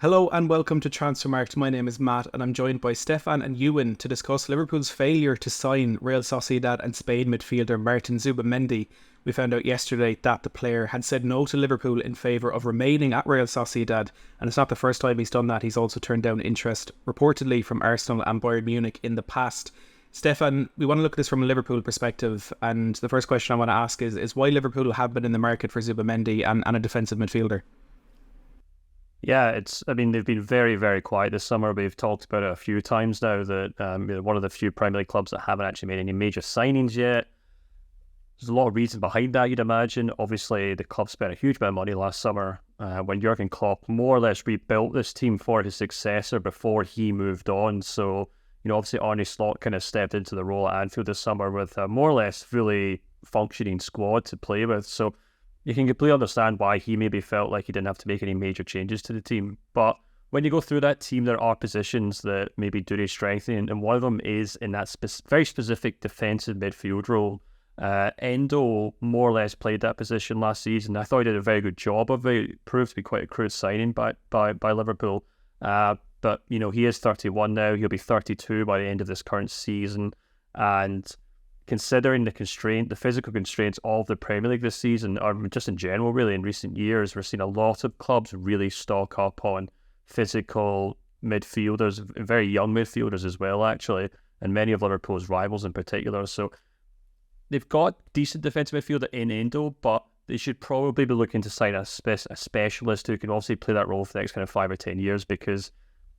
Hello and welcome to Transfermarkt. My name is Matt and I'm joined by Stefan and Ewan to discuss Liverpool's failure to sign Real Sociedad and Spain midfielder Martin Zubamendi. We found out yesterday that the player had said no to Liverpool in favour of remaining at Real Sociedad, and it's not the first time he's done that. He's also turned down interest reportedly from Arsenal and Bayern Munich in the past. Stefan, we want to look at this from a Liverpool perspective, and the first question I want to ask is why Liverpool have been in the market for Zubamendi and a defensive midfielder. Yeah, they've been very, very quiet this summer. We've talked about it a few times now that one of the few Premier League clubs that haven't actually made any major signings yet. There's a lot of reason behind that, you'd imagine. Obviously, the club spent a huge amount of money last summer when Jurgen Klopp more or less rebuilt this team for his successor before he moved on. So, obviously Arne Slot kind of stepped into the role at Anfield this summer with a more or less fully functioning squad to play with. So you can completely understand why he maybe felt like he didn't have to make any major changes to the team. But when you go through that team, there are positions that maybe do need strengthening, and one of them is in that very specific defensive midfield role. Endo more or less played that position last season. I thought he did a very good job of it. It proved to be quite a crude signing by Liverpool. But he is 31 now. He'll be 32 by the end of this current season. And considering the physical constraints of the Premier League this season, or just in general, really, in recent years, we're seeing a lot of clubs really stock up on physical midfielders, very young midfielders as well, actually, and many of Liverpool's rivals in particular. So they've got decent defensive midfielder in Endo, but they should probably be looking to sign a specialist who can obviously play that role for the next kind of 5 or 10 years, because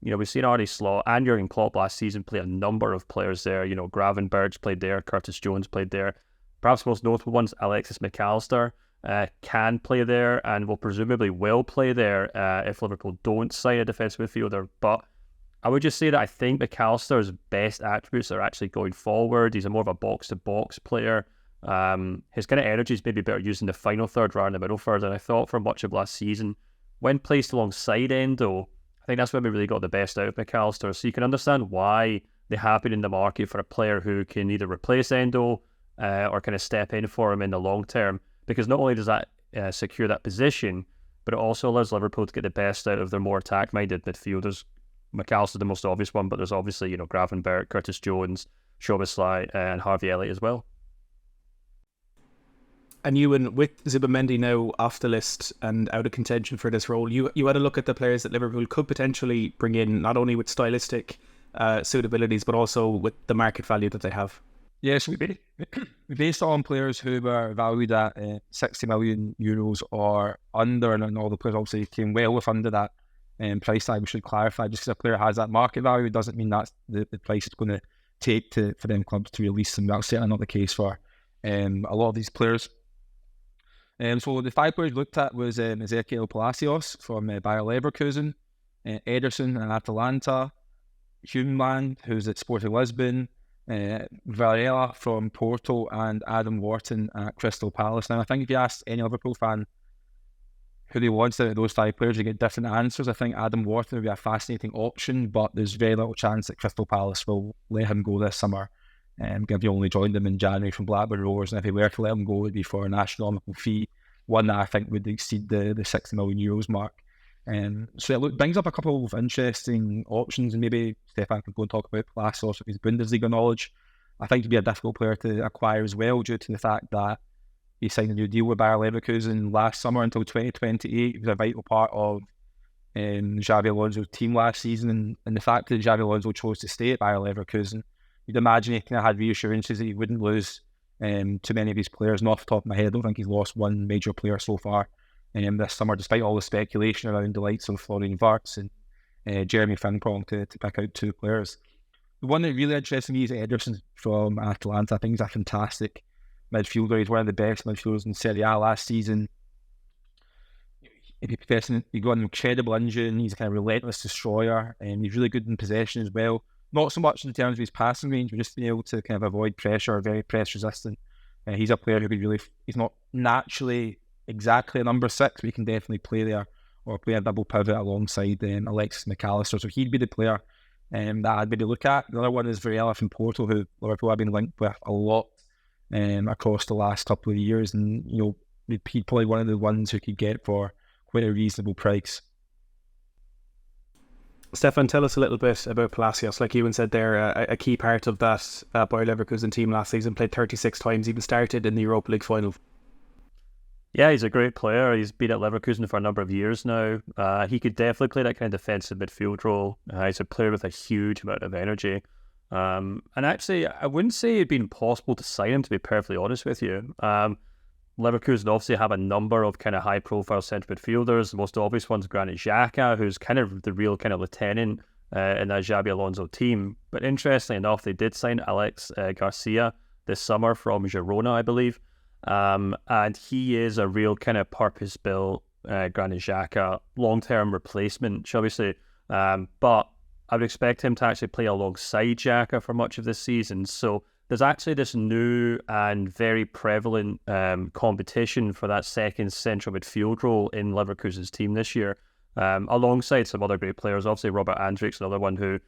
we've seen Arne Slot and Jurgen Klopp last season play a number of players there. Gravenberch played there, Curtis Jones played there. Perhaps most notable ones, Alexis McAllister, can play there and will play there if Liverpool don't sign a defensive midfielder. But I would just say that I think McAllister's best attributes are actually going forward. He's more of a box-to-box player. His kind of energy is maybe better used in the final third rather than the middle third than I thought for much of last season. When placed alongside Endo, I think that's when we really got the best out of McAllister. So you can understand why they have been in the market for a player who can either replace Endo or kind of step in for him in the long term. Because not only does that secure that position, but it also allows Liverpool to get the best out of their more attack-minded midfielders. McAllister the most obvious one, but there's obviously Gravenberch, Curtis Jones, Szoboszlai, and Harvey Elliott as well. And Ewan, with Zubamendi now off the list and out of contention for this role, you had a look at the players that Liverpool could potentially bring in, not only with stylistic suitabilities, but also with the market value that they have. Yes, we based on players who were valued at 60 million euros or under, and all the players obviously came well with under that price tag. We should clarify, just because a player has that market value doesn't mean that's the price it's going to take for them clubs to release them. That's certainly not the case for a lot of these players. So the 5 players looked at was Exequiel Palacios from Bayer Leverkusen, Ederson at Atalanta, Hjulmand, who's at Sporting Lisbon, Varela from Porto, and Adam Wharton at Crystal Palace. Now, I think if you ask any Liverpool fan who they want out of those 5 players, you get different answers. I think Adam Wharton would be a fascinating option, but there's very little chance that Crystal Palace will let him go this summer. Given he only joined them in January from Blackburn Rovers, and if he were to let him go, it would be for an astronomical fee, one that I think would exceed the 60 million euros mark. So it brings up a couple of interesting options, and maybe Stefan can go and talk about Palacios with his Bundesliga knowledge. I think he'd be a difficult player to acquire as well, due to the fact that he signed a new deal with Bayer Leverkusen last summer until 2028. He was a vital part of Xabi Alonso's team last season, and the fact that Xabi Alonso chose to stay at Bayer Leverkusen, you'd imagine he kind of had reassurances that he wouldn't lose too many of his players. And off the top of my head, I don't think he's lost one major player so far this summer, despite all the speculation around the likes of Florian Wirtz and Jeremy Frimpong to pick out 2 players. The one that really interests me is Ederson from Atalanta. I think he's a fantastic midfielder. He's one of the best midfielders in Serie A last season. He got an incredible engine. He's a kind of relentless destroyer, and he's really good in possession as well. Not so much in terms of his passing range, but just being able to kind of avoid pressure, very press resistant. He's a player who could really, he's not naturally exactly a number 6, but he can definitely play there or play a double pivot alongside Alexis McAllister. So he'd be the player that I'd maybe look at. The other one is Varela from Porto, who Liverpool have been linked with a lot across the last couple of years, and he'd probably one of the ones who could get for quite a reasonable price. Stefan, tell us a little bit about Palacios. Like Ewan said there, a key part of that Bayer Leverkusen team last season, played 36 times, even started in the Europa League final. Yeah, he's a great player. He's been at Leverkusen for a number of years now. He could definitely play that kind of defensive midfield role. He's a player with a huge amount of energy. And actually, I wouldn't say it'd been impossible to sign him, to be perfectly honest with you. Leverkusen obviously have a number of kind of high-profile centre midfielders. The most obvious one's Granit Xhaka, who's kind of the real kind of lieutenant in that Xabi Alonso team. But interestingly enough, they did sign Alex Garcia this summer from Girona, I believe. And he is a real kind of purpose-built Granit Xhaka long-term replacement, shall we say. But I would expect him to actually play alongside Xhaka for much of this season. So there's actually this new and very prevalent competition for that second central midfield role in Leverkusen's team this year, alongside some other great players. Obviously, Robert Andrich's another one who,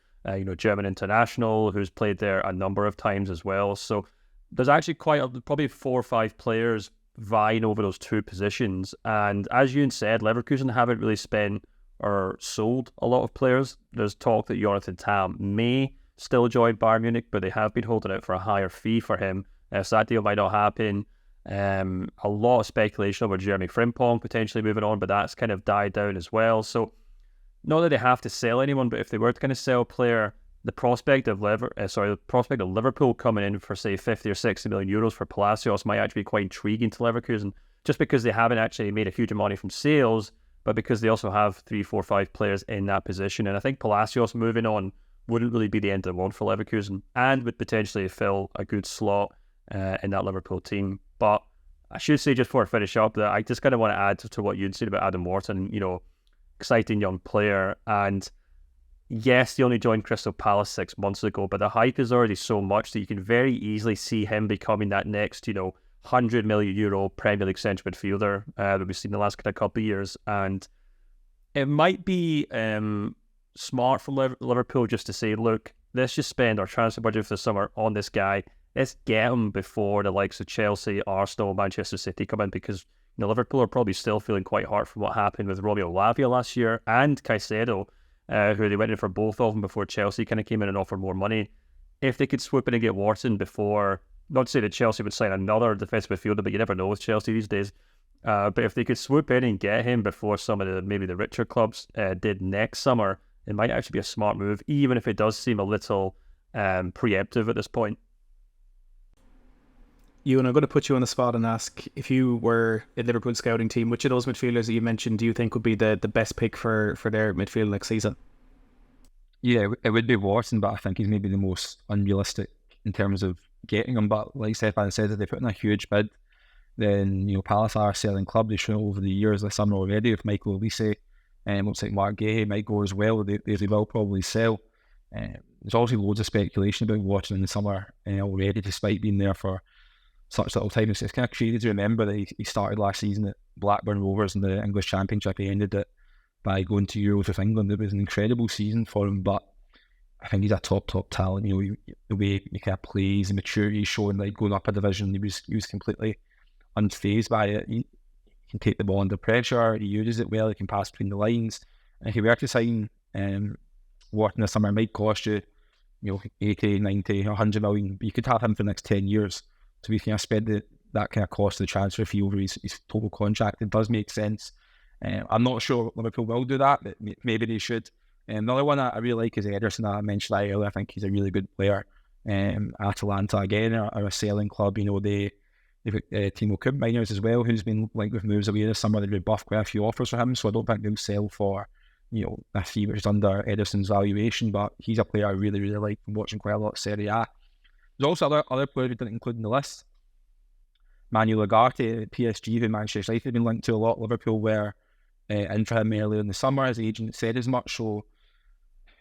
German international, who's played there a number of times as well. So there's actually probably 4 or 5 players vying over those two positions. And as Ewan said, Leverkusen haven't really spent or sold a lot of players. There's talk that Jonathan Tah may still join Bayern Munich, but they have been holding out for a higher fee for him. So that deal might not happen. A lot of speculation over Jeremy Frimpong potentially moving on, but that's kind of died down as well. So not that they have to sell anyone, but if they were to kind of sell a player, the prospect of Liverpool coming in for say 50 or 60 million euros for Palacios might actually be quite intriguing to Leverkusen, just because they haven't actually made a huge amount of money from sales, but because they also have 3, 4, 5 players in that position. And I think Palacios moving on wouldn't really be the end of the world for Leverkusen, and would potentially fill a good slot in that Liverpool team. But I should say, just before I finish up, that I just kind of want to add to what you'd said about Adam Wharton. Exciting young player, and yes, he only joined Crystal Palace 6 months ago, but the hype is already so much that you can very easily see him becoming that next, 100 million euro Premier League central midfielder that we've seen in the last couple of years. And it might be smart from Liverpool just to say, look, let's just spend our transfer budget for the summer on this guy. Let's get him before the likes of Chelsea, Arsenal, Manchester City come in, because Liverpool are probably still feeling quite hurt from what happened with Romeo Lavia last year and Caicedo, who they went in for both of them before Chelsea kind of came in and offered more money. If they could swoop in and get Wharton before, not to say that Chelsea would sign another defensive midfielder, but you never know with Chelsea these days. But if they could swoop in and get him before some of maybe the richer clubs did next summer, it might actually be a smart move, even if it does seem a little preemptive at this point. Ewan, I'm going to put you on the spot and ask, if you were in Liverpool scouting team, which of those midfielders that you mentioned do you think would be the best pick for their midfield next season? Yeah, it would be Wharton, but I think he's maybe the most unrealistic in terms of getting him. But like Stefan said, if they put in a huge bid, then Palace are a selling club. They've shown over the years this summer already with Michael Olise. Looks like Mark Gahey might go as well. They will probably sell. There's also loads of speculation about Wharton in the summer already, despite being there for such little time. It's kind of crazy to remember that he started last season at Blackburn Rovers in the English Championship. He ended it by going to Euros with England. It was an incredible season for him, but I think he's a top talent. The way he kind of plays, the maturity he's showing, like going up a division, he was completely unfazed by it. He can take the ball under pressure, he uses it well, he can pass between the lines. And if you were to sign Wharton this summer, it might cost you, 80, 90, 100 million, but you could have him for the next 10 years. So we can spend that kind of cost of the transfer fee over his total contract. It does make sense. I'm not sure Liverpool will do that, but maybe they should. Another one I really like is Ederson. I mentioned that earlier. I think he's a really good player. Atalanta, again, are a selling club. They've got Timo Koopmeiners as well, who's been linked with moves away this summer. They've rebuffed quite a few offers for him, so I don't think they'll sell for a fee which is under Ederson's valuation. But he's a player I really, really like from watching quite a lot of Serie A. There's also other players we didn't include in the list. Manuel Ugarte at PSG, who Manchester United have been linked to a lot. Liverpool were in for him earlier in the summer. His agent said as much. So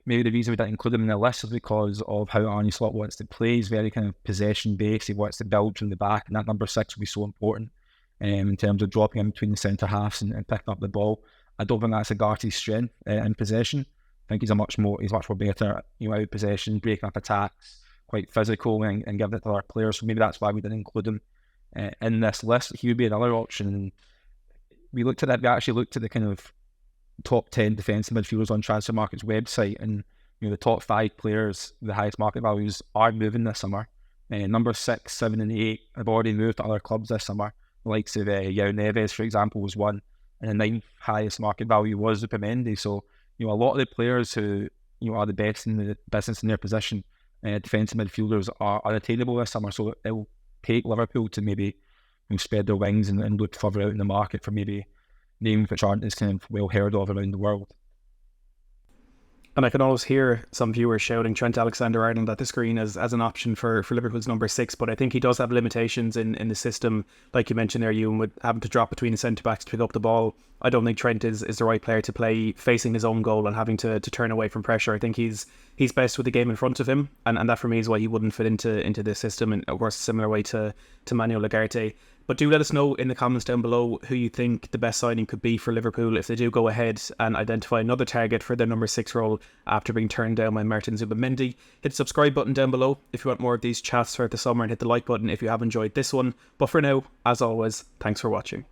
maybe the reason we didn't include him in the list is because of how Arne Slot wants to play. He's very kind of possession-based. He wants to build from the back, and that number 6 will be so important in terms of dropping him between the centre halves and picking up the ball. I don't think that's Ugarte's strength in possession. I think he's much more better, out of possession, breaking up attacks, quite physical, and giving it to other players. So maybe that's why we didn't include him in this list. He would be another option. We actually looked at the kind of top 10 defensive midfielders on Transfermarkt's website, and the top 5 players, the highest market values, are moving this summer. Number 6, 7 and 8 have already moved to other clubs this summer. The likes of Yao Neves, for example, was one, and the 9th highest market value was Zubamendi. So a lot of the players who are the best in the business in their position, defensive midfielders, are unattainable this summer. So it will take Liverpool to maybe spread their wings and look further out in the market for maybe names which aren't as kind of well heard of around the world. And I can always hear some viewers shouting Trent Alexander-Arnold at the screen as an option for Liverpool's number 6, but I think he does have limitations in the system, like you mentioned there, Ewan, with having to drop between the centre-backs to pick up the ball. I don't think Trent is the right player to play facing his own goal and having to turn away from pressure. I think he's best with the game in front of him, and that for me is why he wouldn't fit into this system, in a worse similar way to Manuel Ugarte. But do let us know in the comments down below who you think the best signing could be for Liverpool if they do go ahead and identify another target for their number 6 role after being turned down by Martin Zubamendi. Hit the subscribe button down below if you want more of these chats throughout the summer, and hit the like button if you have enjoyed this one. But for now, as always, thanks for watching.